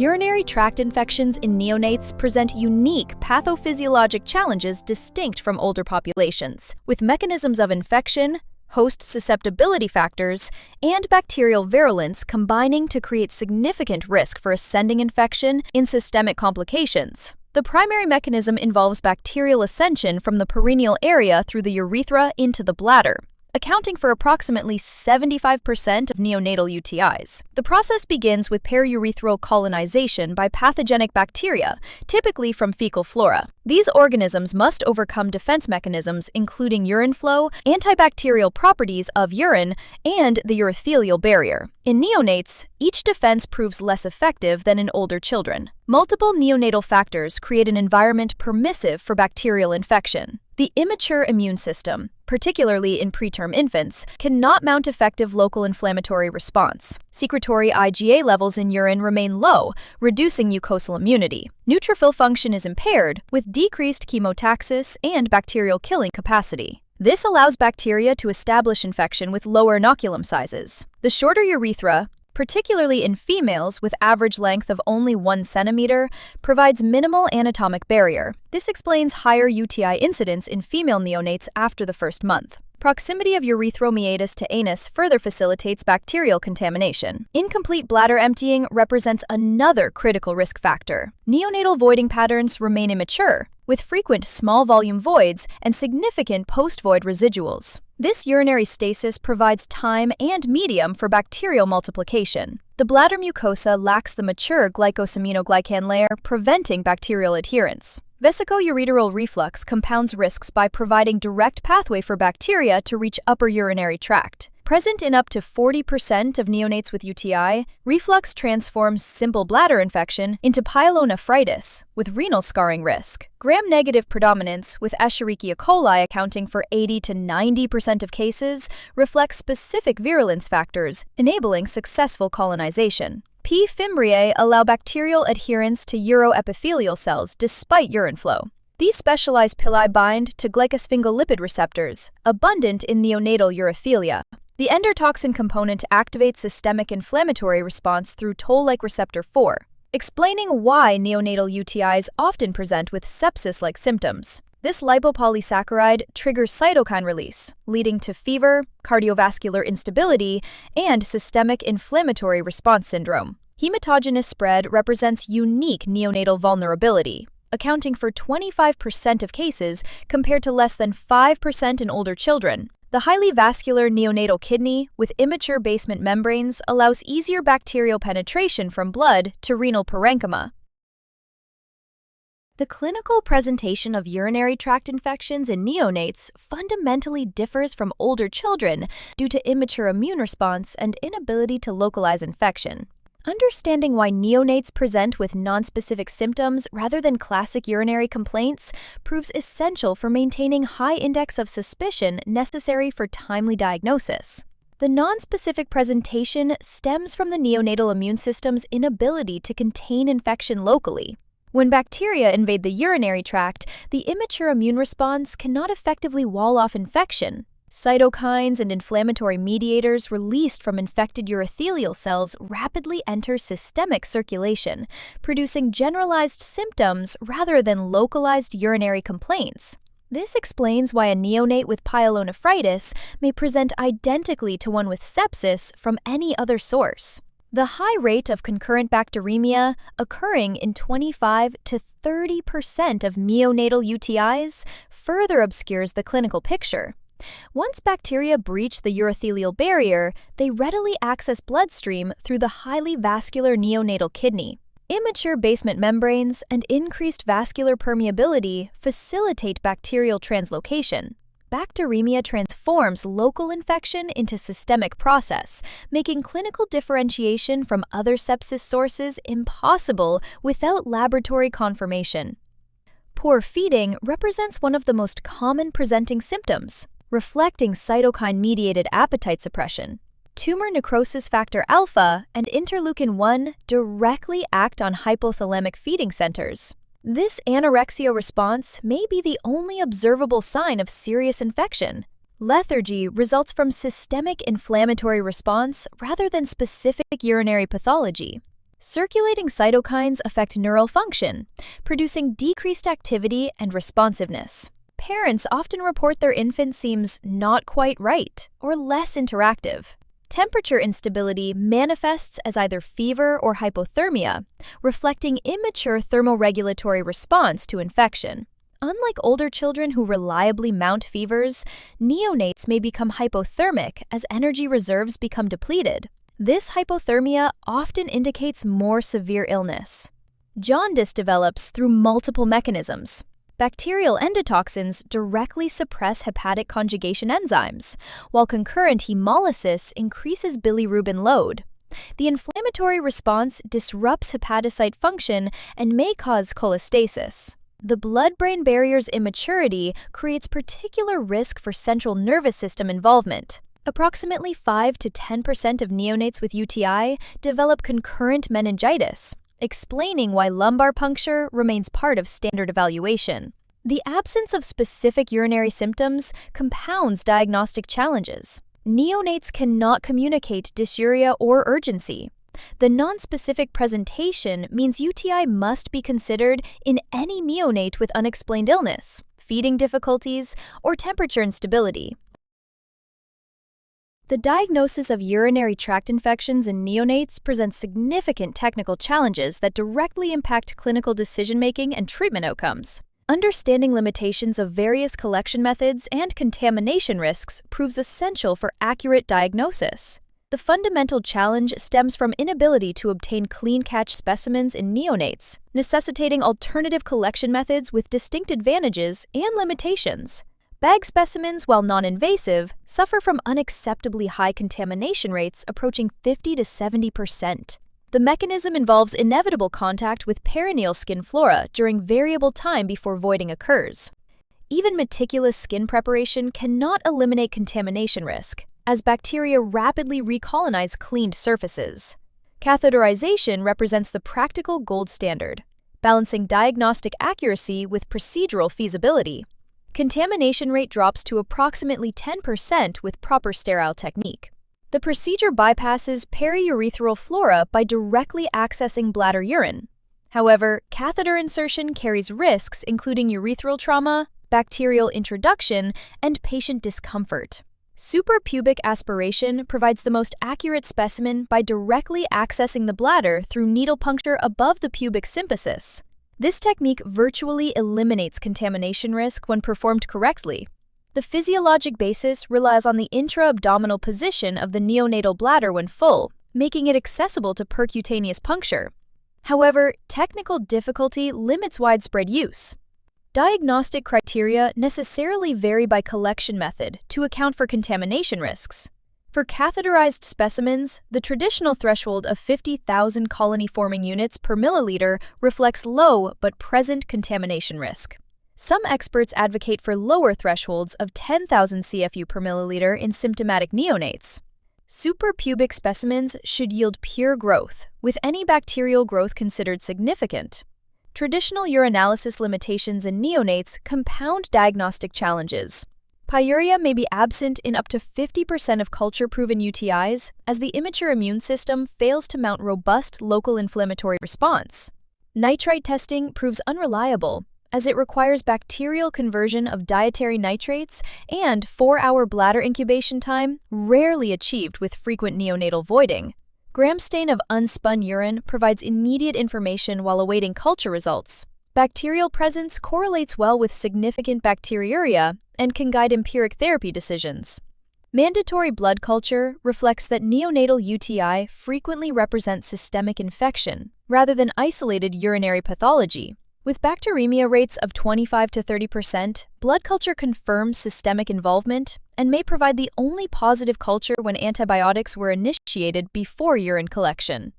Urinary tract infections in neonates present unique pathophysiologic challenges distinct from older populations, with mechanisms of infection, host susceptibility factors, and bacterial virulence combining to create significant risk for ascending infection in systemic complications. The primary mechanism involves bacterial ascension from the perineal area through the urethra into the bladder, accounting for approximately 75% of neonatal UTIs. The process begins with periurethral colonization by pathogenic bacteria, typically from fecal flora. These organisms must overcome defense mechanisms including urine flow, antibacterial properties of urine, and the urothelial barrier. In neonates, each defense proves less effective than in older children. Multiple neonatal factors create an environment permissive for bacterial infection. The immature immune system, particularly in preterm infants, cannot mount effective local inflammatory response. Secretory IgA levels in urine remain low, reducing mucosal immunity. Neutrophil function is impaired, with decreased chemotaxis and bacterial killing capacity. This allows bacteria to establish infection with lower inoculum sizes. The shorter urethra, particularly in females with average length of only 1 centimeter, provides minimal anatomic barrier. This explains higher UTI incidence in female neonates after the first month. Proximity of urethral meatus to anus further facilitates bacterial contamination. Incomplete bladder emptying represents another critical risk factor. Neonatal voiding patterns remain immature, with frequent small volume voids and significant post-void residuals. This urinary stasis provides time and medium for bacterial multiplication. The bladder mucosa lacks the mature glycosaminoglycan layer, preventing bacterial adherence. Vesicoureteral reflux compounds risks by providing direct pathway for bacteria to reach upper urinary tract. Present in up to 40% of neonates with UTI, reflux transforms simple bladder infection into pyelonephritis, with renal scarring risk. Gram-negative predominance, with Escherichia coli accounting for 80 to 90% of cases, reflects specific virulence factors, enabling successful colonization. P. fimbriae allow bacterial adherence to uroepithelial cells despite urine flow. These specialized pili bind to glycosphingolipid receptors, abundant in neonatal urothelia. The endotoxin component activates systemic inflammatory response through toll-like receptor 4, explaining why neonatal UTIs often present with sepsis-like symptoms. This lipopolysaccharide triggers cytokine release, leading to fever, cardiovascular instability, and systemic inflammatory response syndrome. Hematogenous spread represents unique neonatal vulnerability, accounting for 25% of cases compared to less than 5% in older children. The highly vascular neonatal kidney, with immature basement membranes, allows easier bacterial penetration from blood to renal parenchyma. The clinical presentation of urinary tract infections in neonates fundamentally differs from older children due to immature immune response and inability to localize infection. Understanding why neonates present with nonspecific symptoms rather than classic urinary complaints proves essential for maintaining high index of suspicion necessary for timely diagnosis. The nonspecific presentation stems from the neonatal immune system's inability to contain infection locally. When bacteria invade the urinary tract, the immature immune response cannot effectively wall off infection. Cytokines and inflammatory mediators released from infected urothelial cells rapidly enter systemic circulation, producing generalized symptoms rather than localized urinary complaints. This explains why a neonate with pyelonephritis may present identically to one with sepsis from any other source. The high rate of concurrent bacteremia, occurring in 25 to 30% of neonatal UTIs, further obscures the clinical picture. Once bacteria breach the urothelial barrier, they readily access bloodstream through the highly vascular neonatal kidney. Immature basement membranes and increased vascular permeability facilitate bacterial translocation. Bacteremia transforms local infection into systemic process, making clinical differentiation from other sepsis sources impossible without laboratory confirmation. Poor feeding represents one of the most common presenting symptoms, reflecting cytokine-mediated appetite suppression. Tumor necrosis factor alpha and interleukin-1 directly act on hypothalamic feeding centers. This anorexia response may be the only observable sign of serious infection. Lethargy results from systemic inflammatory response rather than specific urinary pathology. Circulating cytokines affect neural function, producing decreased activity and responsiveness. Parents often report their infant seems not quite right or less interactive. Temperature instability manifests as either fever or hypothermia, reflecting immature thermoregulatory response to infection. Unlike older children who reliably mount fevers, neonates may become hypothermic as energy reserves become depleted. This hypothermia often indicates more severe illness. Jaundice develops through multiple mechanisms. Bacterial endotoxins directly suppress hepatic conjugation enzymes, while concurrent hemolysis increases bilirubin load. The inflammatory response disrupts hepatocyte function and may cause cholestasis. The blood-brain barrier's immaturity creates particular risk for central nervous system involvement. Approximately 5 to 10% of neonates with UTI develop concurrent meningitis, explaining why lumbar puncture remains part of standard evaluation. The absence of specific urinary symptoms compounds diagnostic challenges. Neonates cannot communicate dysuria or urgency. The nonspecific presentation means UTI must be considered in any neonate with unexplained illness, feeding difficulties, or temperature instability. The diagnosis of urinary tract infections in neonates presents significant technical challenges that directly impact clinical decision-making and treatment outcomes. Understanding limitations of various collection methods and contamination risks proves essential for accurate diagnosis. The fundamental challenge stems from inability to obtain clean-catch specimens in neonates, necessitating alternative collection methods with distinct advantages and limitations. Bag specimens, while non-invasive, suffer from unacceptably high contamination rates approaching 50 to 70%. The mechanism involves inevitable contact with perineal skin flora during variable time before voiding occurs. Even meticulous skin preparation cannot eliminate contamination risk, as bacteria rapidly recolonize cleaned surfaces. Catheterization represents the practical gold standard, balancing diagnostic accuracy with procedural feasibility. Contamination rate drops to approximately 10% with proper sterile technique. The procedure bypasses periurethral flora by directly accessing bladder urine. However, catheter insertion carries risks including urethral trauma, bacterial introduction, and patient discomfort. Suprapubic aspiration provides the most accurate specimen by directly accessing the bladder through needle puncture above the pubic symphysis. This technique virtually eliminates contamination risk when performed correctly. The physiologic basis relies on the intra-abdominal position of the neonatal bladder when full, making it accessible to percutaneous puncture. However, technical difficulty limits widespread use. Diagnostic criteria necessarily vary by collection method to account for contamination risks. For catheterized specimens, the traditional threshold of 50,000 colony-forming units per milliliter reflects low but present contamination risk. Some experts advocate for lower thresholds of 10,000 CFU per milliliter in symptomatic neonates. Suprapubic specimens should yield pure growth, with any bacterial growth considered significant. Traditional urinalysis limitations in neonates compound diagnostic challenges. Pyuria may be absent in up to 50% of culture-proven UTIs, as the immature immune system fails to mount robust local inflammatory response. Nitrite testing proves unreliable, as it requires bacterial conversion of dietary nitrates and 4-hour bladder incubation time, rarely achieved with frequent neonatal voiding. Gram stain of unspun urine provides immediate information while awaiting culture results. Bacterial presence correlates well with significant bacteriuria and can guide empiric therapy decisions. Mandatory blood culture reflects that neonatal UTI frequently represents systemic infection rather than isolated urinary pathology. With bacteremia rates of 25 to 30%, blood culture confirms systemic involvement and may provide the only positive culture when antibiotics were initiated before urine collection.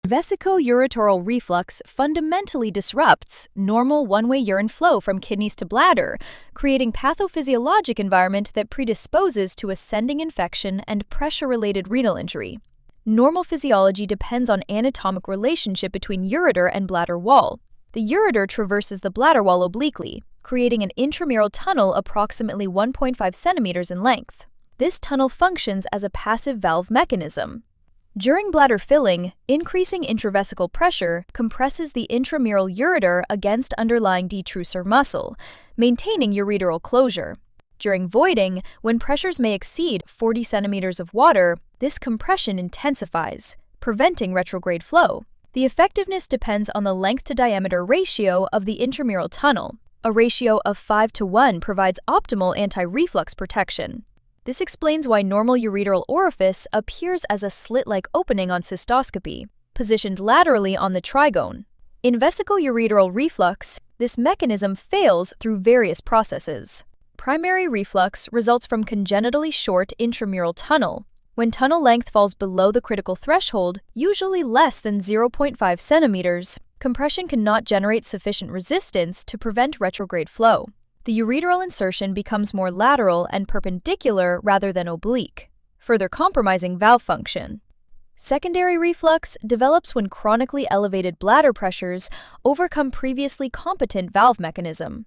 Vesicoureteral reflux fundamentally disrupts normal one-way urine flow from kidneys to bladder, creating pathophysiologic environment that predisposes to ascending infection and pressure-related renal injury. Normal physiology depends on anatomic relationship between ureter and bladder wall. The ureter traverses the bladder wall obliquely, creating an intramural tunnel approximately 1.5 centimeters in length. This tunnel functions as a passive valve mechanism. During bladder filling, increasing intravesical pressure compresses the intramural ureter against underlying detrusor muscle, maintaining ureteral closure. During voiding, when pressures may exceed 40 centimeters of water, this compression intensifies, preventing retrograde flow. The effectiveness depends on the length-to-diameter ratio of the intramural tunnel. A ratio of 5:1 provides optimal anti-reflux protection. This explains why normal ureteral orifice appears as a slit-like opening on cystoscopy, positioned laterally on the trigone. In vesicoureteral reflux, this mechanism fails through various processes. Primary reflux results from congenitally short intramural tunnel. When tunnel length falls below the critical threshold, usually less than 0.5 centimeters, compression cannot generate sufficient resistance to prevent retrograde flow. The ureteral insertion becomes more lateral and perpendicular rather than oblique, further compromising valve function. Secondary reflux develops when chronically elevated bladder pressures overcome previously competent valve mechanism.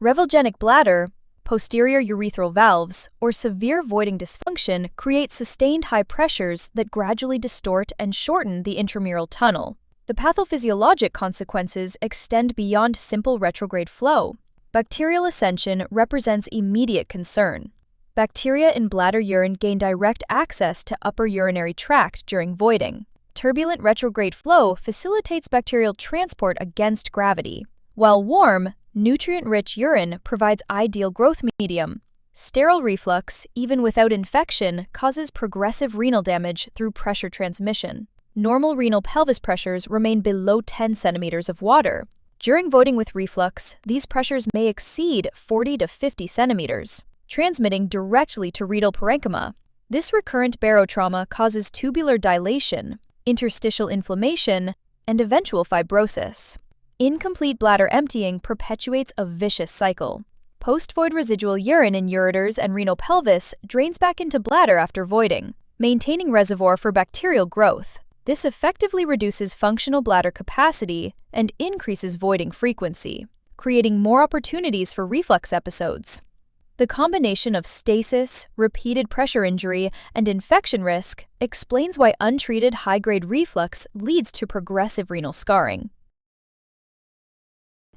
Revulgenic bladder, posterior urethral valves, or severe voiding dysfunction create sustained high pressures that gradually distort and shorten the intramural tunnel. The pathophysiologic consequences extend beyond simple retrograde flow. Bacterial ascension represents immediate concern. Bacteria in bladder urine gain direct access to upper urinary tract during voiding. Turbulent retrograde flow facilitates bacterial transport against gravity, while warm, nutrient-rich urine provides ideal growth medium. Sterile reflux, even without infection, causes progressive renal damage through pressure transmission. Normal renal pelvis pressures remain below 10 centimeters of water. During voiding with reflux, these pressures may exceed 40 to 50 centimeters, transmitting directly to renal parenchyma. This recurrent barotrauma causes tubular dilation, interstitial inflammation, and eventual fibrosis. Incomplete bladder emptying perpetuates a vicious cycle. Post-void residual urine in ureters and renal pelvis drains back into bladder after voiding, maintaining reservoir for bacterial growth. This effectively reduces functional bladder capacity and increases voiding frequency, creating more opportunities for reflux episodes. The combination of stasis, repeated pressure injury, and infection risk explains why untreated high-grade reflux leads to progressive renal scarring.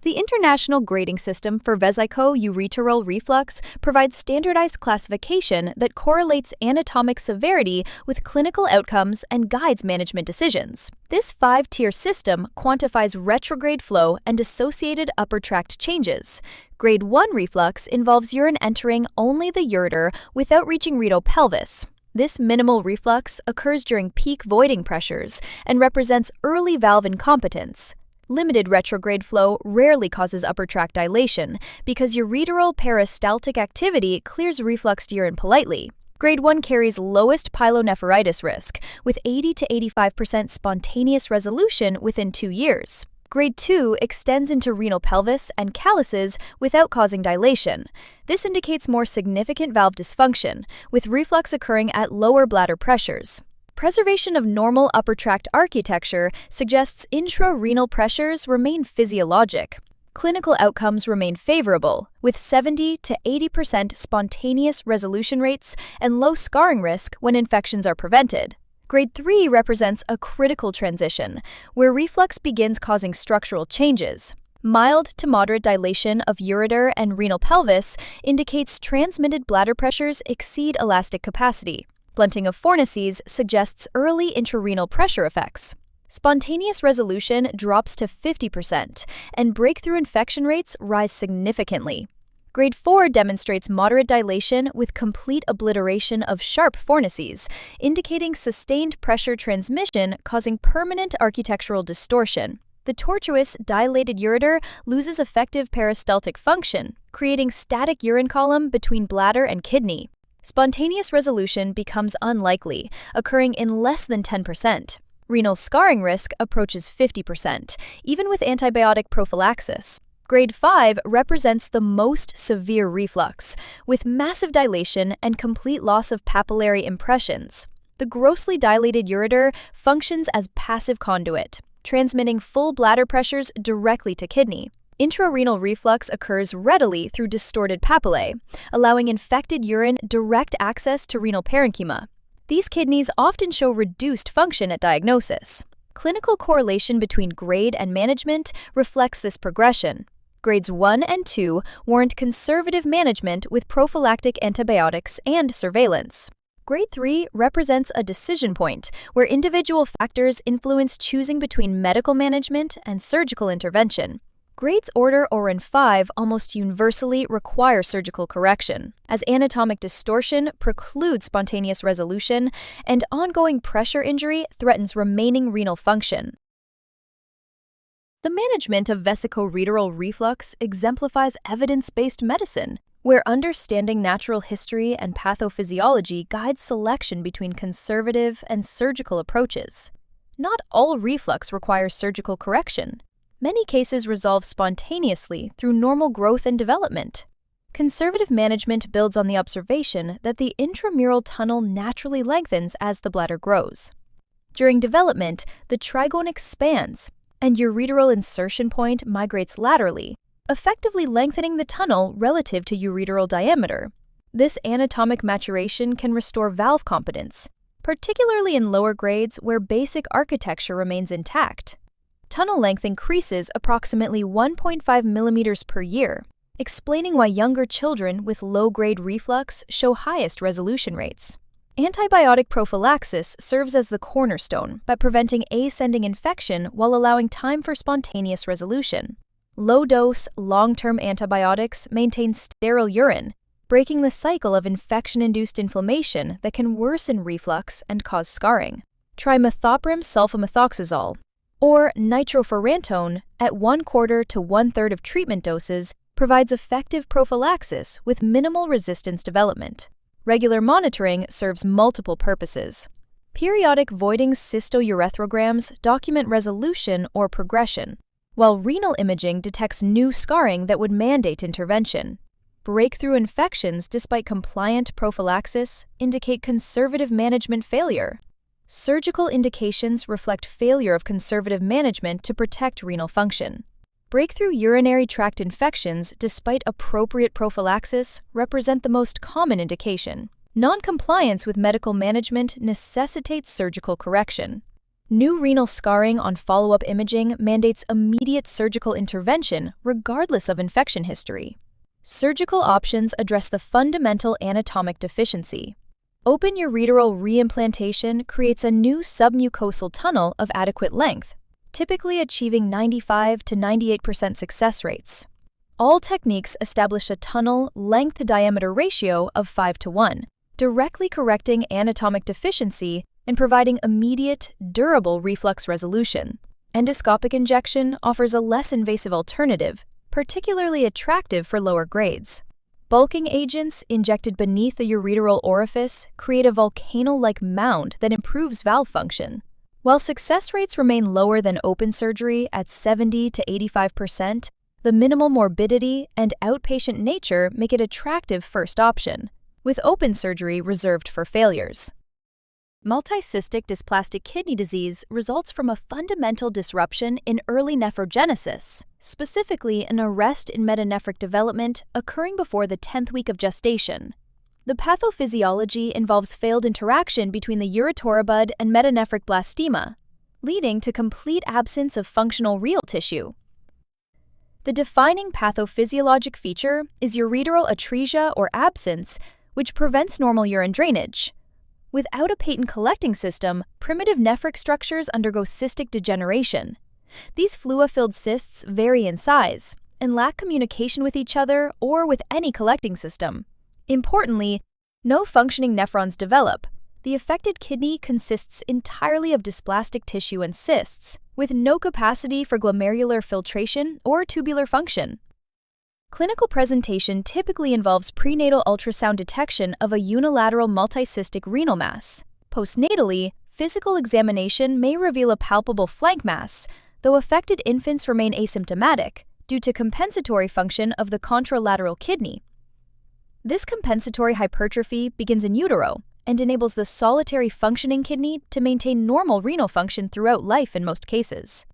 The International Grading System for Vesicoureteral Reflux provides standardized classification that correlates anatomic severity with clinical outcomes and guides management decisions. This 5-tier system quantifies retrograde flow and associated upper tract changes. Grade 1 reflux involves urine entering only the ureter without reaching renal pelvis. This minimal reflux occurs during peak voiding pressures and represents early valve incompetence. Limited retrograde flow rarely causes upper tract dilation because ureteral peristaltic activity clears refluxed urine politely. Grade 1 carries lowest pyelonephritis risk, with 80 to 85% spontaneous resolution within 2 years. Grade 2 extends into renal pelvis and calyces without causing dilation. This indicates more significant valve dysfunction, with reflux occurring at lower bladder pressures. Preservation of normal upper tract architecture suggests intrarenal pressures remain physiologic. Clinical outcomes remain favorable, with 70 to 80% spontaneous resolution rates and low scarring risk when infections are prevented. Grade 3 represents a critical transition, where reflux begins causing structural changes. Mild to moderate dilation of ureter and renal pelvis indicates transmitted bladder pressures exceed elastic capacity. Blunting of fornices suggests early intrarenal pressure effects. Spontaneous resolution drops to 50%, and breakthrough infection rates rise significantly. Grade 4 demonstrates moderate dilation with complete obliteration of sharp fornices, indicating sustained pressure transmission causing permanent architectural distortion. The tortuous, dilated ureter loses effective peristaltic function, creating static urine column between bladder and kidney. Spontaneous resolution becomes unlikely, occurring in less than 10%. Renal scarring risk approaches 50%, even with antibiotic prophylaxis. Grade 5 represents the most severe reflux, with massive dilation and complete loss of papillary impressions. The grossly dilated ureter functions as passive conduit, transmitting full bladder pressures directly to kidney. Intrarenal reflux occurs readily through distorted papillae, allowing infected urine direct access to renal parenchyma. These kidneys often show reduced function at diagnosis. Clinical correlation between grade and management reflects this progression. Grades 1 and 2 warrant conservative management with prophylactic antibiotics and surveillance. Grade 3 represents a decision point where individual factors influence choosing between medical management and surgical intervention. Grades order or in 5 almost universally require surgical correction, as anatomic distortion precludes spontaneous resolution and ongoing pressure injury threatens remaining renal function. The management of vesicoureteral reflux exemplifies evidence-based medicine, where understanding natural history and pathophysiology guides selection between conservative and surgical approaches. Not all reflux requires surgical correction. Many cases resolve spontaneously through normal growth and development. Conservative management builds on the observation that the intramural tunnel naturally lengthens as the bladder grows. During development, the trigone expands, and ureteral insertion point migrates laterally, effectively lengthening the tunnel relative to ureteral diameter. This anatomic maturation can restore valve competence, particularly in lower grades where basic architecture remains intact. Tunnel length increases approximately 1.5 millimeters per year, explaining why younger children with low-grade reflux show highest resolution rates. Antibiotic prophylaxis serves as the cornerstone by preventing ascending infection while allowing time for spontaneous resolution. Low-dose, long-term antibiotics maintain sterile urine, breaking the cycle of infection-induced inflammation that can worsen reflux and cause scarring. Trimethoprim sulfamethoxazole, or nitrofurantoin, at 1/4 to 1/3 of treatment doses, provides effective prophylaxis with minimal resistance development. Regular monitoring serves multiple purposes. Periodic voiding cystourethograms document resolution or progression, while renal imaging detects new scarring that would mandate intervention. Breakthrough infections despite compliant prophylaxis indicate conservative management failure. Surgical indications reflect failure of conservative management to protect renal function. Breakthrough urinary tract infections, despite appropriate prophylaxis, represent the most common indication. Noncompliance with medical management necessitates surgical correction. New renal scarring on follow-up imaging mandates immediate surgical intervention regardless of infection history. Surgical options address the fundamental anatomic deficiency. Open ureteral reimplantation creates a new submucosal tunnel of adequate length, typically achieving 95 to 98% success rates. All techniques establish a tunnel length-to-diameter ratio of 5:1, directly correcting anatomic deficiency and providing immediate, durable reflux resolution. Endoscopic injection offers a less invasive alternative, particularly attractive for lower grades. Bulking agents injected beneath the ureteral orifice create a volcano-like mound that improves valve function. While success rates remain lower than open surgery at 70 to 85%, the minimal morbidity and outpatient nature make it an attractive first option, with open surgery reserved for failures. Multicystic dysplastic kidney disease results from a fundamental disruption in early nephrogenesis, specifically an arrest in metanephric development occurring before the 10th week of gestation. The pathophysiology involves failed interaction between the ureterobud and metanephric blastema, leading to complete absence of functional renal tissue. The defining pathophysiologic feature is ureteral atresia or absence, which prevents normal urine drainage. Without a patent collecting system, primitive nephric structures undergo cystic degeneration. These flua-filled cysts vary in size and lack communication with each other or with any collecting system. Importantly, no functioning nephrons develop. The affected kidney consists entirely of dysplastic tissue and cysts, with no capacity for glomerular filtration or tubular function. Clinical presentation typically involves prenatal ultrasound detection of a unilateral multicystic renal mass. Postnatally, physical examination may reveal a palpable flank mass, though affected infants remain asymptomatic due to compensatory function of the contralateral kidney. This compensatory hypertrophy begins in utero and enables the solitary functioning kidney to maintain normal renal function throughout life in most cases.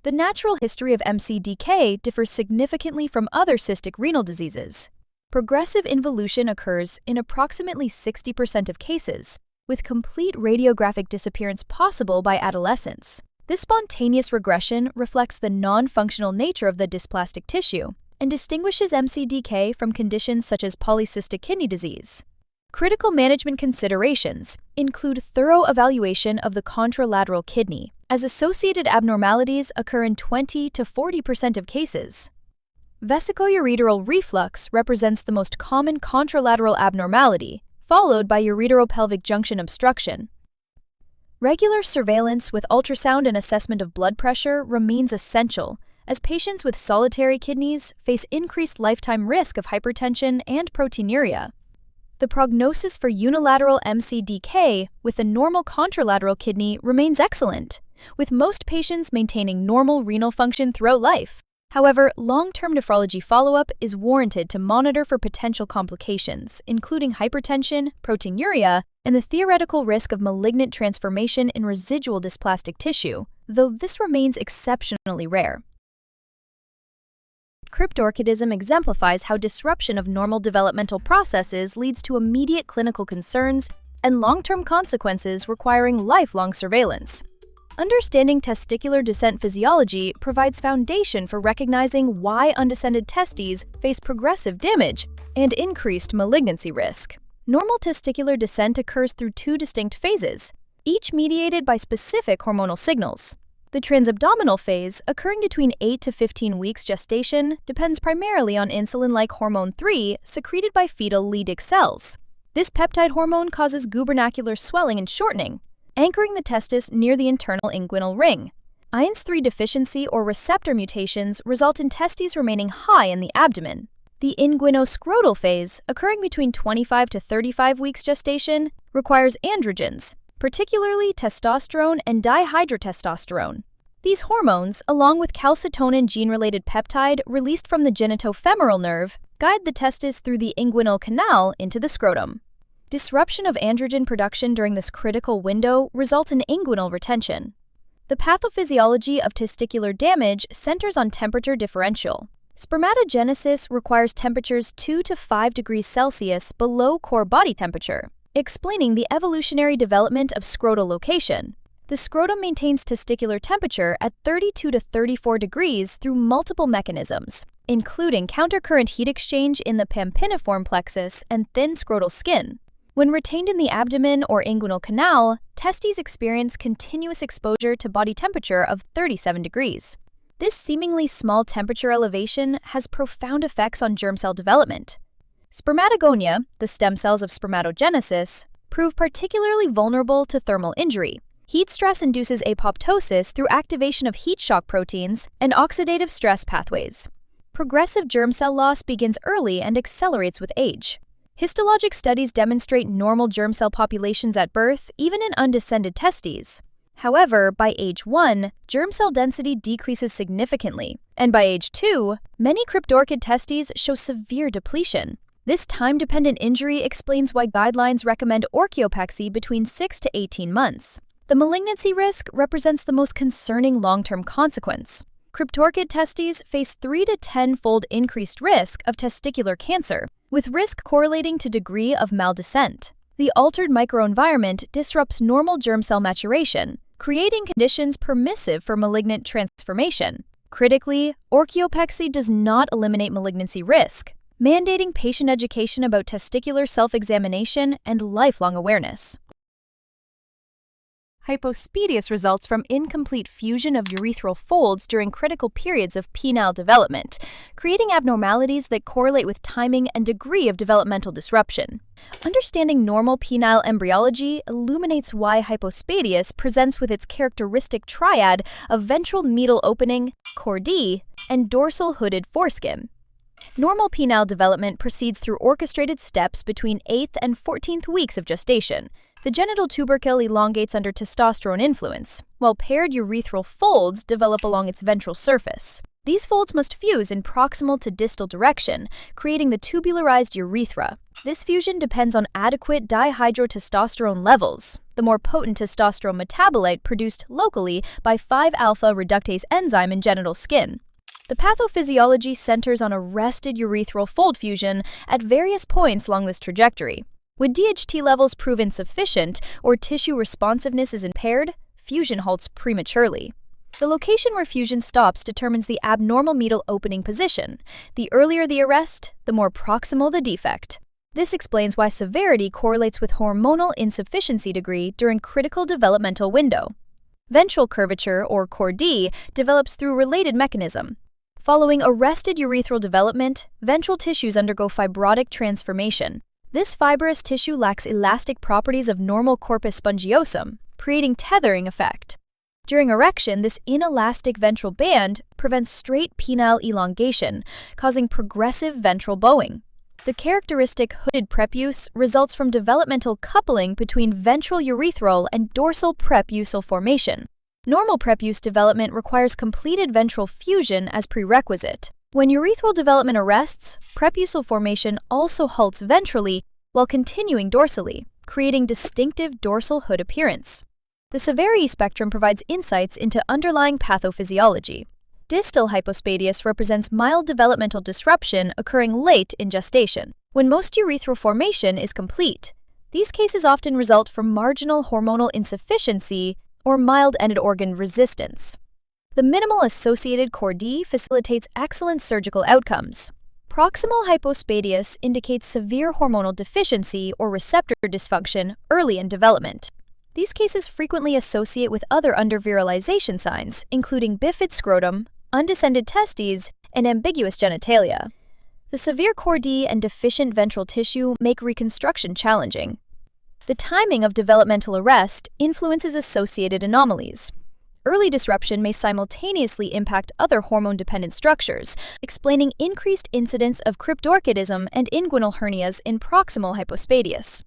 The natural history of MCDK differs significantly from other cystic renal diseases. Progressive involution occurs in approximately 60% of cases, with complete radiographic disappearance possible by adolescence. This spontaneous regression reflects the non-functional nature of the dysplastic tissue and distinguishes MCDK from conditions such as polycystic kidney disease. Critical management considerations include thorough evaluation of the contralateral kidney, as associated abnormalities occur in 20 to 40% of cases. Vesicoureteral reflux represents the most common contralateral abnormality, followed by ureteropelvic junction obstruction. Regular surveillance with ultrasound and assessment of blood pressure remains essential, as patients with solitary kidneys face increased lifetime risk of hypertension and proteinuria. The prognosis for unilateral MCDK with a normal contralateral kidney remains excellent, with most patients maintaining normal renal function throughout life. However, long-term nephrology follow-up is warranted to monitor for potential complications, including hypertension, proteinuria, and the theoretical risk of malignant transformation in residual dysplastic tissue, though this remains exceptionally rare. Cryptorchidism exemplifies how disruption of normal developmental processes leads to immediate clinical concerns and long-term consequences requiring lifelong surveillance. Understanding testicular descent physiology provides foundation for recognizing why undescended testes face progressive damage and increased malignancy risk. Normal testicular descent occurs through two distinct phases, each mediated by specific hormonal signals. The transabdominal phase, occurring between 8 to 15 weeks gestation, depends primarily on insulin-like hormone 3 secreted by fetal Leydig cells. This peptide hormone causes gubernacular swelling and shortening, anchoring the testis near the internal inguinal ring. INS-3 deficiency or receptor mutations result in testes remaining high in the abdomen. The inguinoscrotal phase, occurring between 25 to 35 weeks gestation, requires androgens, particularly testosterone and dihydrotestosterone. These hormones, along with calcitonin gene-related peptide released from the genitofemoral nerve, guide the testis through the inguinal canal into the scrotum. Disruption of androgen production during this critical window results in inguinal retention. The pathophysiology of testicular damage centers on temperature differential. Spermatogenesis requires temperatures 2 to 5 degrees Celsius below core body temperature, explaining the evolutionary development of scrotal location. The scrotum maintains testicular temperature at 32 to 34 degrees through multiple mechanisms, including countercurrent heat exchange in the pampiniform plexus and thin scrotal skin. When retained in the abdomen or inguinal canal, testes experience continuous exposure to body temperature of 37 degrees. This seemingly small temperature elevation has profound effects on germ cell development. Spermatogonia, the stem cells of spermatogenesis, prove particularly vulnerable to thermal injury. Heat stress induces apoptosis through activation of heat shock proteins and oxidative stress pathways. Progressive germ cell loss begins early and accelerates with age. Histologic studies demonstrate normal germ cell populations at birth, even in undescended testes. However, by age 1, germ cell density decreases significantly, and by age 2, many cryptorchid testes show severe depletion. This time-dependent injury explains why guidelines recommend orchiopexy between 6 to 18 months. The malignancy risk represents the most concerning long-term consequence. Cryptorchid testes face 3 to 10-fold increased risk of testicular cancer, with risk correlating to degree of maldescent. The altered microenvironment disrupts normal germ cell maturation, creating conditions permissive for malignant transformation. Critically, orchiopexy does not eliminate malignancy risk, mandating patient education about testicular self-examination and lifelong awareness. Hypospadias results from incomplete fusion of urethral folds during critical periods of penile development, creating abnormalities that correlate with timing and degree of developmental disruption. Understanding normal penile embryology illuminates why hypospadias presents with its characteristic triad of ventral medial opening, chordee, and dorsal hooded foreskin. Normal penile development proceeds through orchestrated steps between 8th and 14th weeks of gestation. The genital tubercle elongates under testosterone influence, while paired urethral folds develop along its ventral surface. These folds must fuse in proximal to distal direction, creating the tubularized urethra. This fusion depends on adequate dihydrotestosterone levels, the more potent testosterone metabolite produced locally by 5-alpha reductase enzyme in genital skin. The pathophysiology centers on arrested urethral fold fusion at various points along this trajectory. When DHT levels prove insufficient or tissue responsiveness is impaired, fusion halts prematurely. The location where fusion stops determines the abnormal meatal opening position. The earlier the arrest, the more proximal the defect. This explains why severity correlates with hormonal insufficiency degree during critical developmental window. Ventral curvature, or CORD, develops through related mechanism. Following arrested urethral development, ventral tissues undergo fibrotic transformation. This fibrous tissue lacks elastic properties of normal corpus spongiosum, creating tethering effect. During erection, this inelastic ventral band prevents straight penile elongation, causing progressive ventral bowing. The characteristic hooded prepuce results from developmental coupling between ventral urethral and dorsal prepuceal formation. Normal prepuce development requires completed ventral fusion as prerequisite. When urethral development arrests, prepuceal formation also halts ventrally while continuing dorsally, creating distinctive dorsal hood appearance. The severity spectrum provides insights into underlying pathophysiology. Distal hypospadias represents mild developmental disruption occurring late in gestation, when most urethral formation is complete. These cases often result from marginal hormonal insufficiency or mild end-organ resistance. The minimal associated CORD facilitates excellent surgical outcomes. Proximal hypospadias indicates severe hormonal deficiency or receptor dysfunction early in development. These cases frequently associate with other undervirilization signs, including bifid scrotum, undescended testes, and ambiguous genitalia. The severe CORD and deficient ventral tissue make reconstruction challenging. The timing of developmental arrest influences associated anomalies. Early disruption may simultaneously impact other hormone-dependent structures, explaining increased incidence of cryptorchidism and inguinal hernias in proximal hypospadias.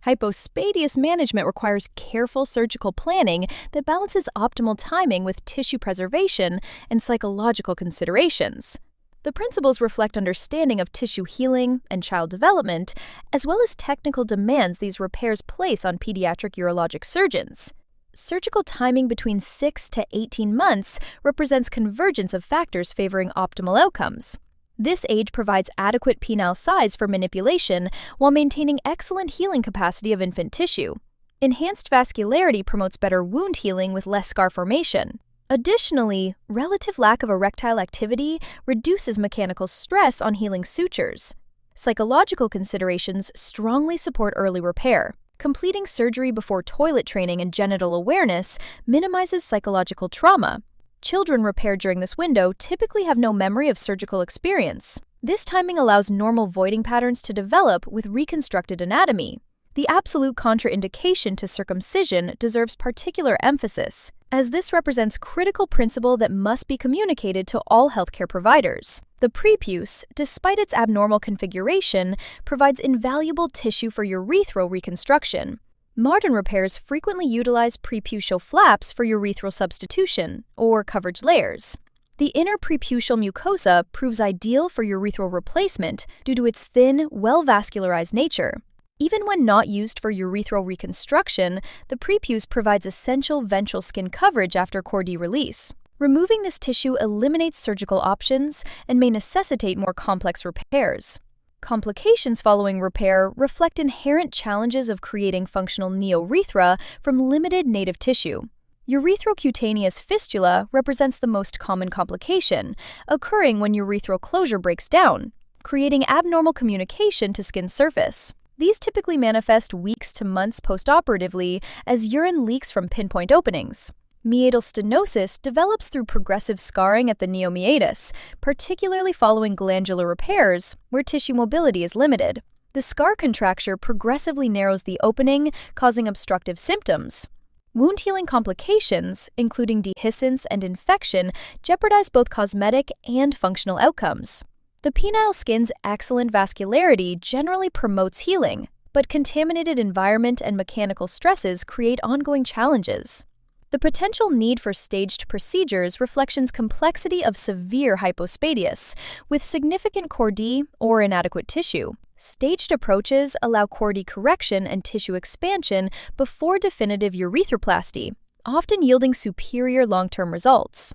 Hypospadias management requires careful surgical planning that balances optimal timing with tissue preservation and psychological considerations. The principles reflect understanding of tissue healing and child development, as well as technical demands these repairs place on pediatric urologic surgeons. Surgical timing between 6 to 18 months represents convergence of factors favoring optimal outcomes. This age provides adequate penile size for manipulation while maintaining excellent healing capacity of infant tissue. Enhanced vascularity promotes better wound healing with less scar formation. Additionally, relative lack of erectile activity reduces mechanical stress on healing sutures. Psychological considerations strongly support early repair. Completing surgery before toilet training and genital awareness minimizes psychological trauma. Children repaired during this window typically have no memory of surgical experience. This timing allows normal voiding patterns to develop with reconstructed anatomy. The absolute contraindication to circumcision deserves particular emphasis, as this represents critical principle that must be communicated to all healthcare providers. The prepuce, despite its abnormal configuration, provides invaluable tissue for urethral reconstruction. Modern repairs frequently utilize prepucial flaps for urethral substitution, or coverage layers. The inner prepucial mucosa proves ideal for urethral replacement due to its thin, well-vascularized nature. Even when not used for urethral reconstruction, the prepuce provides essential ventral skin coverage after CORD release. Removing this tissue eliminates surgical options and may necessitate more complex repairs. Complications following repair reflect inherent challenges of creating functional neourethra from limited native tissue. Urethrocutaneous fistula represents the most common complication, occurring when urethral closure breaks down, creating abnormal communication to skin surface. These typically manifest weeks to months postoperatively as urine leaks from pinpoint openings. Meatal stenosis develops through progressive scarring at the neomeatus, particularly following glandular repairs, where tissue mobility is limited. The scar contracture progressively narrows the opening, causing obstructive symptoms. Wound healing complications, including dehiscence and infection, jeopardize both cosmetic and functional outcomes. The penile skin's excellent vascularity generally promotes healing, but contaminated environment and mechanical stresses create ongoing challenges. The potential need for staged procedures reflects complexity of severe hypospadias, with significant CORD or inadequate tissue. Staged approaches allow CORD correction and tissue expansion before definitive urethroplasty, often yielding superior long-term results.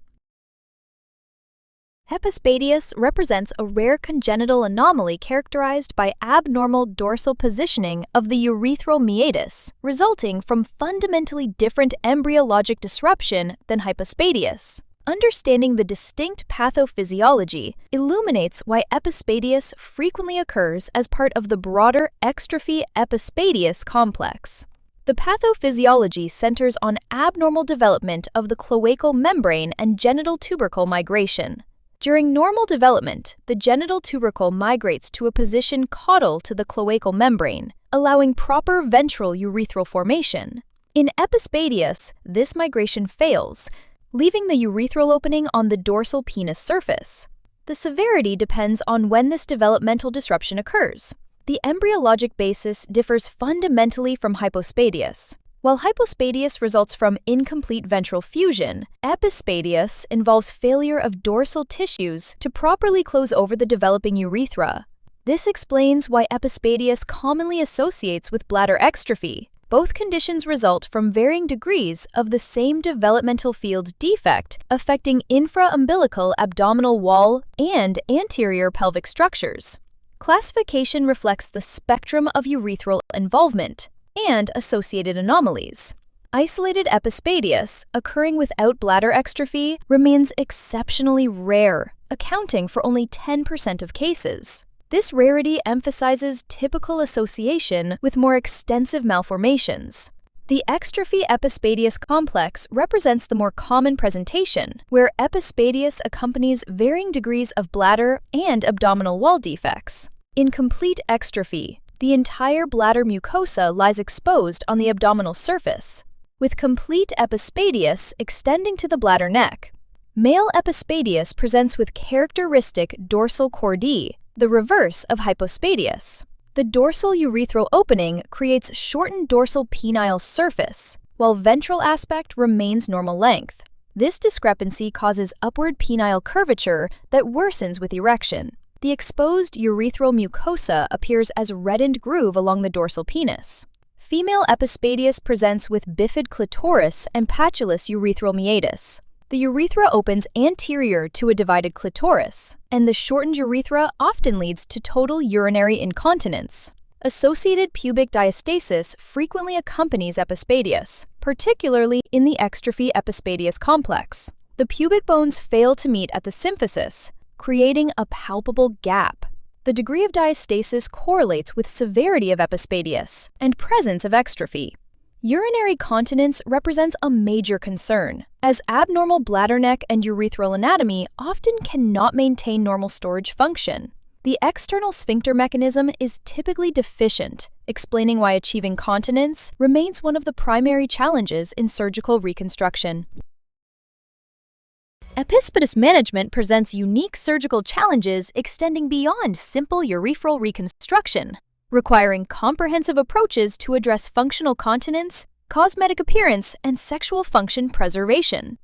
Epispadias represents a rare congenital anomaly characterized by abnormal dorsal positioning of the urethral meatus, resulting from fundamentally different embryologic disruption than Hypospadias. Understanding the distinct pathophysiology illuminates why Epispadias frequently occurs as part of the broader extrophy Epispadias complex. The pathophysiology centers on abnormal development of the cloacal membrane and genital tubercle migration. During normal development, the genital tubercle migrates to a position caudal to the cloacal membrane, allowing proper ventral urethral formation. In Epispadias, this migration fails, leaving the urethral opening on the dorsal penis surface. The severity depends on when this developmental disruption occurs. The embryologic basis differs fundamentally from Hypospadias. While Hypospadias results from incomplete ventral fusion, Epispadias involves failure of dorsal tissues to properly close over the developing urethra. This explains why Epispadias commonly associates with bladder extrophy. Both conditions result from varying degrees of the same developmental field defect affecting infraumbilical abdominal wall and anterior pelvic structures. Classification reflects the spectrum of urethral involvement and associated anomalies. Isolated Epispadias, occurring without bladder extrophy, remains exceptionally rare, accounting for only 10% of cases. This rarity emphasizes typical association with more extensive malformations. The extrophy Epispadias complex represents the more common presentation, where Epispadias accompanies varying degrees of bladder and abdominal wall defects. In complete extrophy, the entire bladder mucosa lies exposed on the abdominal surface, with complete Epispadias extending to the bladder neck. Male Epispadias presents with characteristic dorsal chordee, the reverse of Hypospadias. The dorsal urethral opening creates shortened dorsal penile surface, while ventral aspect remains normal length. This discrepancy causes upward penile curvature that worsens with erection. The exposed urethral mucosa appears as reddened groove along the dorsal penis. Female Epispadias presents with bifid clitoris and patulous urethral meatus. The urethra opens anterior to a divided clitoris, and the shortened urethra often leads to total urinary incontinence. Associated pubic diastasis frequently accompanies Epispadias, particularly in the extrophy Epispadias complex. The pubic bones fail to meet at the symphysis, creating a palpable gap. The degree of diastasis correlates with severity of Epispadias and presence of extrophy. Urinary continence represents a major concern, as abnormal bladder neck and urethral anatomy often cannot maintain normal storage function. The external sphincter mechanism is typically deficient, explaining why achieving continence remains one of the primary challenges in surgical reconstruction. Epispadias management presents unique surgical challenges extending beyond simple urethral reconstruction, requiring comprehensive approaches to address functional continence, cosmetic appearance, and sexual function preservation.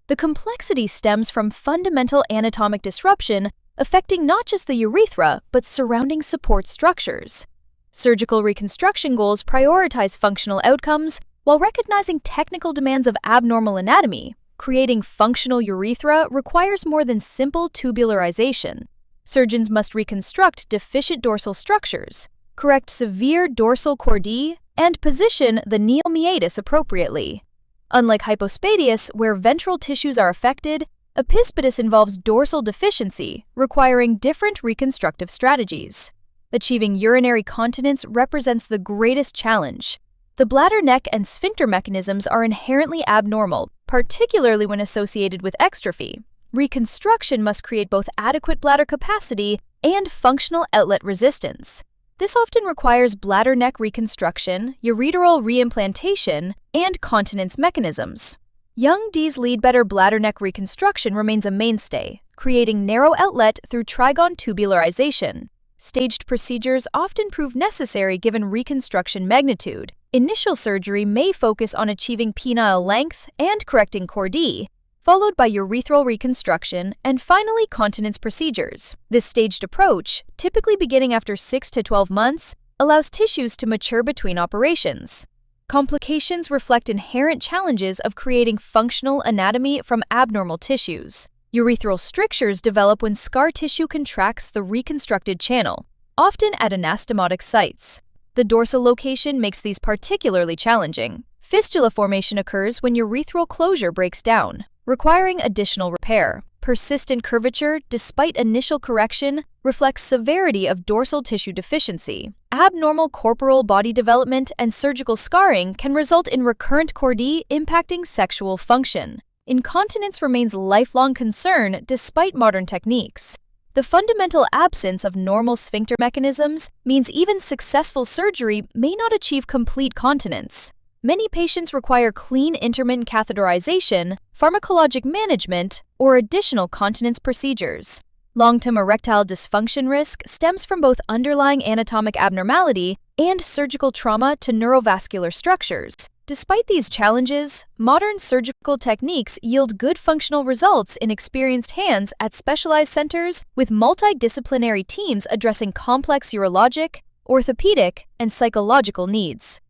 The complexity stems from fundamental anatomic disruption affecting not just the urethra, but surrounding support structures. Surgical reconstruction goals prioritize functional outcomes while recognizing technical demands of abnormal anatomy. Creating functional urethra requires more than simple tubularization. Surgeons must reconstruct deficient dorsal structures, correct severe dorsal chordee, and position the neomeatus appropriately. Unlike Hypospadias, where ventral tissues are affected, Epispadias involves dorsal deficiency, requiring different reconstructive strategies. Achieving urinary continence represents the greatest challenge. The bladder neck and sphincter mechanisms are inherently abnormal, particularly when associated with extrophy. Reconstruction must create both adequate bladder capacity and functional outlet resistance. This often requires bladder neck reconstruction, ureteral reimplantation, and continence mechanisms. Young D's Leadbetter bladder neck reconstruction remains a mainstay, creating narrow outlet through trigon tubularization. Staged procedures often prove necessary given reconstruction magnitude. Initial surgery may focus on achieving penile length and correcting chordee, followed by urethral reconstruction and finally continence procedures. This staged approach, typically beginning after 6 to 12 months, allows tissues to mature between operations. Complications reflect inherent challenges of creating functional anatomy from abnormal tissues. Urethral strictures develop when scar tissue contracts the reconstructed channel, often at anastomotic sites. The dorsal location makes these particularly challenging. Fistula formation occurs when urethral closure breaks down, requiring additional repair. Persistent curvature, despite initial correction, reflects severity of dorsal tissue deficiency. Abnormal corporal body development and surgical scarring can result in recurrent chordee impacting sexual function. Incontinence remains a lifelong concern despite modern techniques. The fundamental absence of normal sphincter mechanisms means even successful surgery may not achieve complete continence. Many patients require clean intermittent catheterization, pharmacologic management, or additional continence procedures. Long-term erectile dysfunction risk stems from both underlying anatomic abnormality and surgical trauma to neurovascular structures. Despite these challenges, modern surgical techniques yield good functional results in experienced hands at specialized centers with multidisciplinary teams addressing complex urologic, orthopedic, and psychological needs.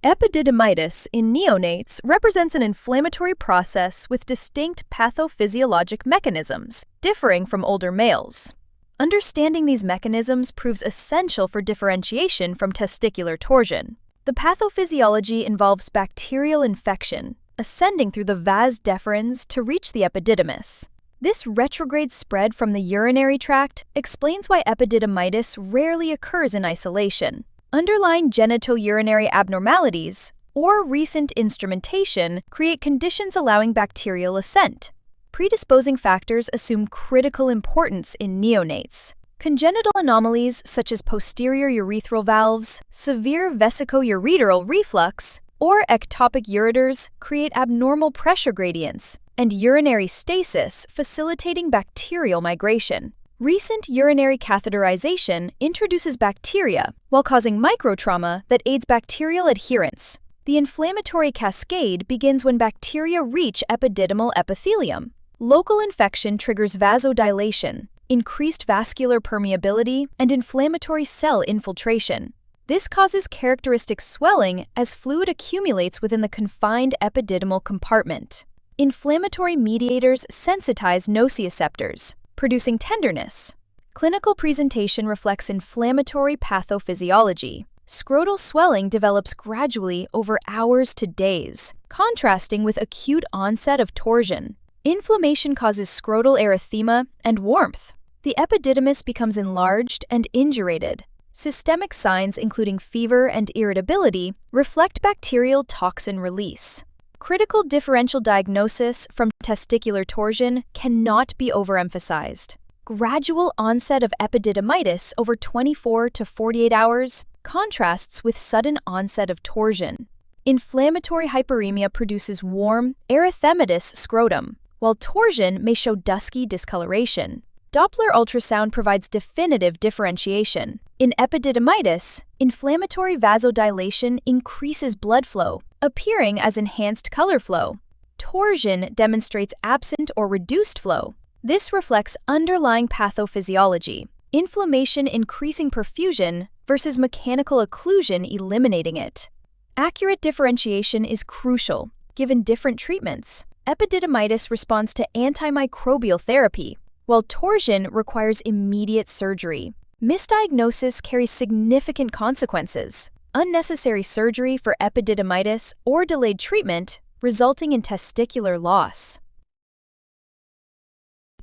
Epididymitis in neonates represents an inflammatory process with distinct pathophysiologic mechanisms, differing from older males. Understanding these mechanisms proves essential for differentiation from testicular torsion. The pathophysiology involves bacterial infection, ascending through the vas deferens to reach the epididymis. This retrograde spread from the urinary tract explains why epididymitis rarely occurs in isolation. Underlying genitourinary abnormalities or recent instrumentation create conditions allowing bacterial ascent. Predisposing factors assume critical importance in neonates. Congenital anomalies such as posterior urethral valves, severe vesicoureteral reflux, or ectopic ureters create abnormal pressure gradients, and urinary stasis facilitating bacterial migration. Recent urinary catheterization introduces bacteria while causing microtrauma that aids bacterial adherence. The inflammatory cascade begins when bacteria reach epididymal epithelium. Local infection triggers vasodilation, increased vascular permeability, and inflammatory cell infiltration. This causes characteristic swelling as fluid accumulates within the confined epididymal compartment. Inflammatory mediators sensitize nociceptors, producing tenderness. Clinical presentation reflects inflammatory pathophysiology. Scrotal swelling develops gradually over hours to days, contrasting with acute onset of torsion. Inflammation causes scrotal erythema and warmth. The epididymis becomes enlarged and indurated. Systemic signs, including fever and irritability, reflect bacterial toxin release. Critical differential diagnosis from testicular torsion cannot be overemphasized. Gradual onset of epididymitis over 24 to 48 hours contrasts with sudden onset of torsion. Inflammatory hyperemia produces warm, erythematous scrotum, while torsion may show dusky discoloration. Doppler ultrasound provides definitive differentiation. In epididymitis, inflammatory vasodilation increases blood flow, appearing as enhanced color flow. Torsion demonstrates absent or reduced flow. This reflects underlying pathophysiology, inflammation increasing perfusion versus mechanical occlusion eliminating it. Accurate differentiation is crucial, given different treatments. Epididymitis responds to antimicrobial therapy, while torsion requires immediate surgery. Misdiagnosis carries significant consequences. Unnecessary surgery for epididymitis or delayed treatment, resulting in testicular loss.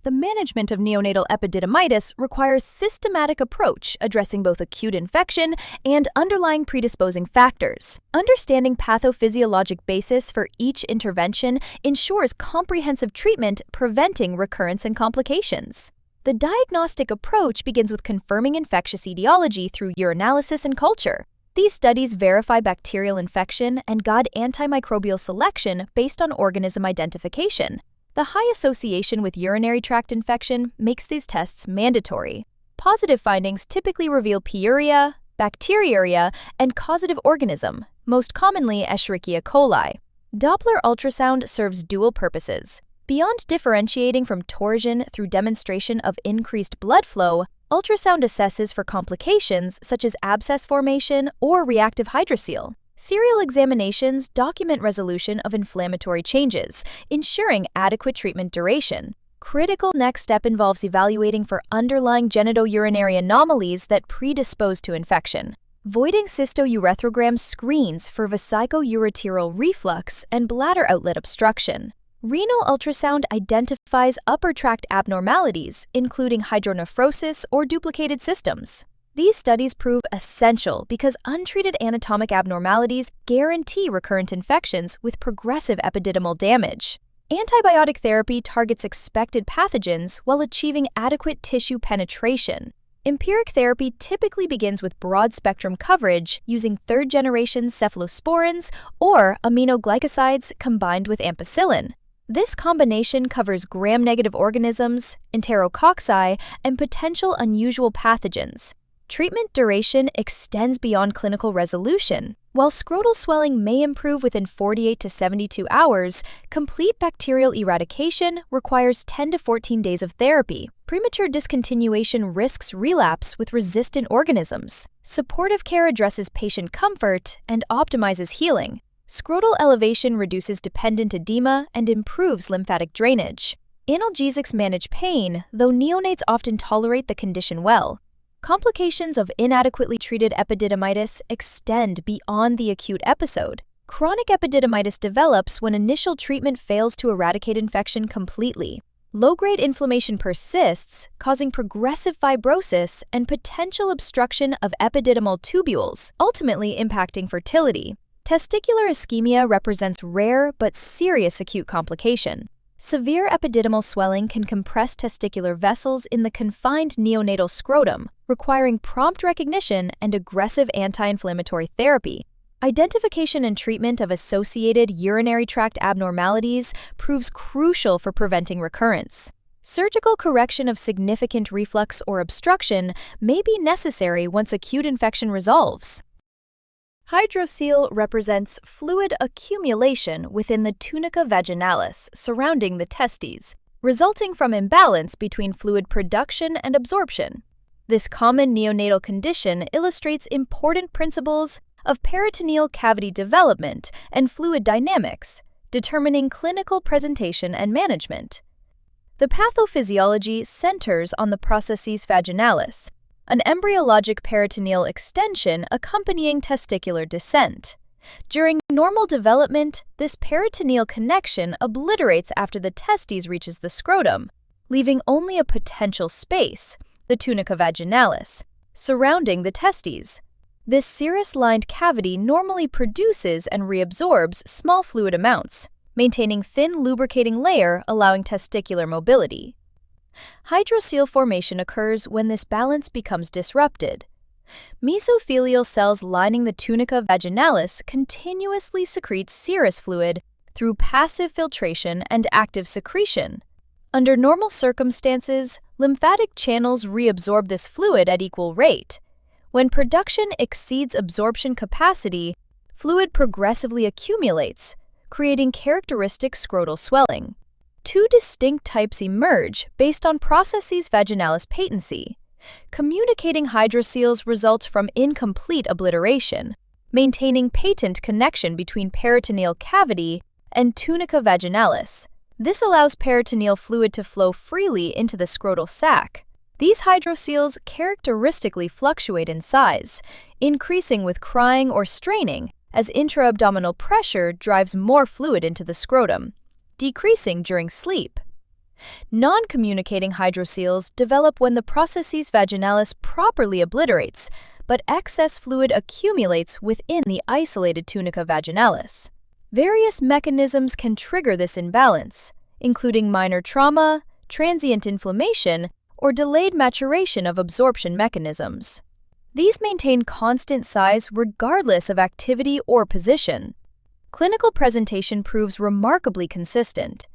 The management of neonatal epididymitis requires systematic approach addressing both acute infection and underlying predisposing factors. Understanding pathophysiologic basis for each intervention ensures comprehensive treatment preventing recurrence and complications. The diagnostic approach begins with confirming infectious etiology through urinalysis and culture. These studies verify bacterial infection and guide antimicrobial selection based on organism identification. The high association with urinary tract infection makes these tests mandatory. Positive findings typically reveal pyuria, bacteriuria, and causative organism, most commonly Escherichia coli. Doppler ultrasound serves dual purposes. Beyond differentiating from torsion through demonstration of increased blood flow, ultrasound assesses for complications such as abscess formation or reactive hydrocele. Serial examinations document resolution of inflammatory changes, ensuring adequate treatment duration. Critical next step involves evaluating for underlying genitourinary anomalies that predispose to infection. Voiding cystourethrogram screens for vesicoureteral reflux and bladder outlet obstruction. Renal ultrasound identifies upper tract abnormalities, including hydronephrosis or duplicated systems. These studies prove essential because untreated anatomic abnormalities guarantee recurrent infections with progressive epididymal damage. Antibiotic therapy targets expected pathogens while achieving adequate tissue penetration. Empiric therapy typically begins with broad-spectrum coverage using third-generation cephalosporins or aminoglycosides combined with ampicillin. This combination covers gram-negative organisms, enterococci, and potential unusual pathogens. Treatment duration extends beyond clinical resolution. While scrotal swelling may improve within 48 to 72 hours, complete bacterial eradication requires 10 to 14 days of therapy. Premature discontinuation risks relapse with resistant organisms. Supportive care addresses patient comfort and optimizes healing. Scrotal elevation reduces dependent edema and improves lymphatic drainage. Analgesics manage pain, though neonates often tolerate the condition well. Complications of inadequately treated epididymitis extend beyond the acute episode. Chronic epididymitis develops when initial treatment fails to eradicate infection completely. Low-grade inflammation persists, causing progressive fibrosis and potential obstruction of epididymal tubules, ultimately impacting fertility. Testicular ischemia represents rare but serious acute complication. Severe epididymal swelling can compress testicular vessels in the confined neonatal scrotum, requiring prompt recognition and aggressive anti-inflammatory therapy. Identification and treatment of associated urinary tract abnormalities proves crucial for preventing recurrence. Surgical correction of significant reflux or obstruction may be necessary once acute infection resolves. Hydrocele represents fluid accumulation within the tunica vaginalis surrounding the testes, resulting from imbalance between fluid production and absorption. This common neonatal condition illustrates important principles of peritoneal cavity development and fluid dynamics, determining clinical presentation and management. The pathophysiology centers on the processus vaginalis, an embryologic peritoneal extension accompanying testicular descent. During normal development, this peritoneal connection obliterates after the testes reaches the scrotum, leaving only a potential space, the tunica vaginalis, surrounding the testes. This serous-lined cavity normally produces and reabsorbs small fluid amounts, maintaining thin lubricating layer allowing testicular mobility. Hydrocele formation occurs when this balance becomes disrupted. Mesothelial cells lining the tunica vaginalis continuously secrete serous fluid through passive filtration and active secretion. Under normal circumstances, lymphatic channels reabsorb this fluid at equal rate. When production exceeds absorption capacity, fluid progressively accumulates, creating characteristic scrotal swelling. Two distinct types emerge based on processus vaginalis patency. Communicating hydroceles results from incomplete obliteration, maintaining patent connection between peritoneal cavity and tunica vaginalis. This allows peritoneal fluid to flow freely into the scrotal sac. These hydroceles characteristically fluctuate in size, increasing with crying or straining as intra-abdominal pressure drives more fluid into the scrotum, decreasing during sleep. Non-communicating hydroceles develop when the processus vaginalis properly obliterates, but excess fluid accumulates within the isolated tunica vaginalis. Various mechanisms can trigger this imbalance, including minor trauma, transient inflammation, or delayed maturation of absorption mechanisms. These maintain constant size regardless of activity or position. Clinical presentation proves remarkably consistent.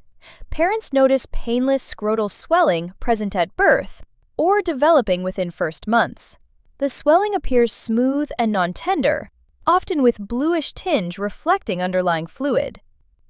Parents notice painless scrotal swelling present at birth or developing within first months. The swelling appears smooth and non-tender, often with bluish tinge reflecting underlying fluid.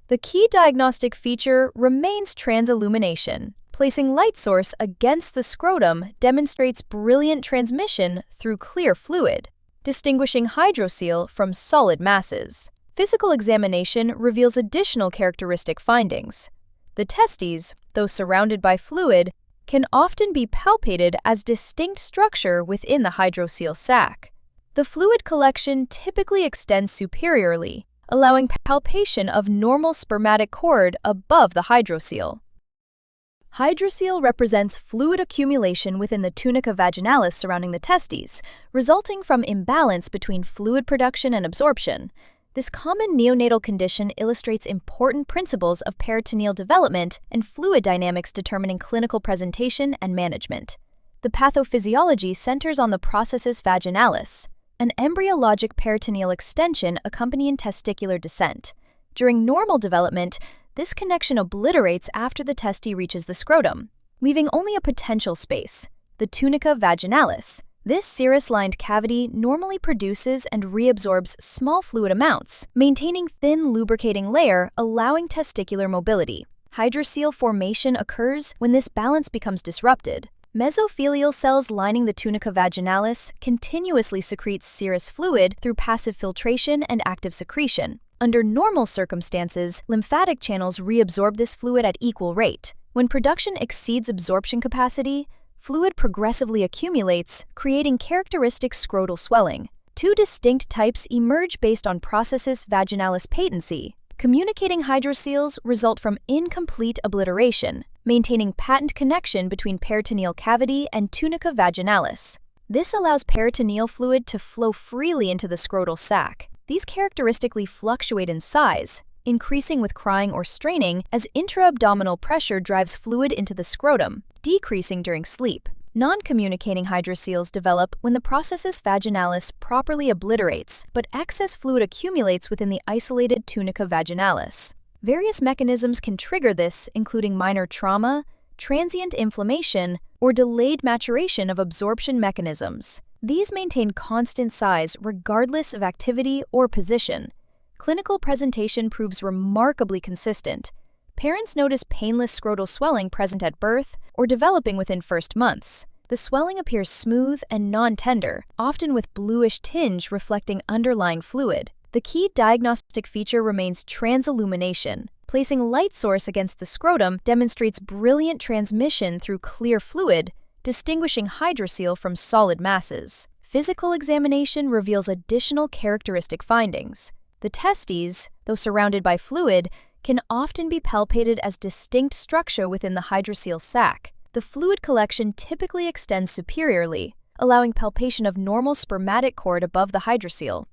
The key diagnostic feature remains transillumination. Placing light source against the scrotum demonstrates brilliant transmission through clear fluid. distinguishing hydrocele from solid masses. Physical examination reveals additional characteristic findings. The testes, though surrounded by fluid, can often be palpated as distinct structure within the hydrocele sac. The fluid collection typically extends superiorly, allowing palpation of normal spermatic cord above the hydrocele. Hydrocele represents fluid accumulation within the tunica vaginalis surrounding the testes, resulting from imbalance between fluid production and absorption. This common neonatal condition illustrates important principles of peritoneal development and fluid dynamics determining clinical presentation and management. The pathophysiology centers on the processus vaginalis, an embryologic peritoneal extension accompanying testicular descent. During normal development, this connection obliterates after the testis reaches the scrotum, leaving only a potential space, the tunica vaginalis. This serous-lined cavity normally produces and reabsorbs small fluid amounts, maintaining thin lubricating layer, allowing testicular mobility. Hydrocele formation occurs when this balance becomes disrupted. Mesothelial cells lining the tunica vaginalis continuously secrete serous fluid through passive filtration and active secretion. Under normal circumstances, lymphatic channels reabsorb this fluid at equal rate. When production exceeds absorption capacity, fluid progressively accumulates, creating characteristic scrotal swelling. Two distinct types emerge based on processus vaginalis patency. Communicating hydroceles result from incomplete obliteration, maintaining patent connection between peritoneal cavity and tunica vaginalis. This allows peritoneal fluid to flow freely into the scrotal sac. These characteristically fluctuate in size, increasing with crying or straining as intra-abdominal pressure drives fluid into the scrotum, decreasing during sleep. Non-communicating hydroceles develop when the processus vaginalis properly obliterates, but excess fluid accumulates within the isolated tunica vaginalis. Various mechanisms can trigger this, including minor trauma, transient inflammation, or delayed maturation of absorption mechanisms. These maintain constant size regardless of activity or position. Clinical presentation proves remarkably consistent. Parents notice painless scrotal swelling present at birth or developing within first months. The swelling appears smooth and non-tender, often with bluish tinge reflecting underlying fluid. The key diagnostic feature remains transillumination. Placing light source against the scrotum demonstrates brilliant transmission through clear fluid, distinguishing hydrocele from solid masses. Physical examination reveals additional characteristic findings. The testes, though surrounded by fluid, can often be palpated as distinct structure within the hydrocele sac. The fluid collection typically extends superiorly, allowing palpation of normal spermatic cord above the hydrocele.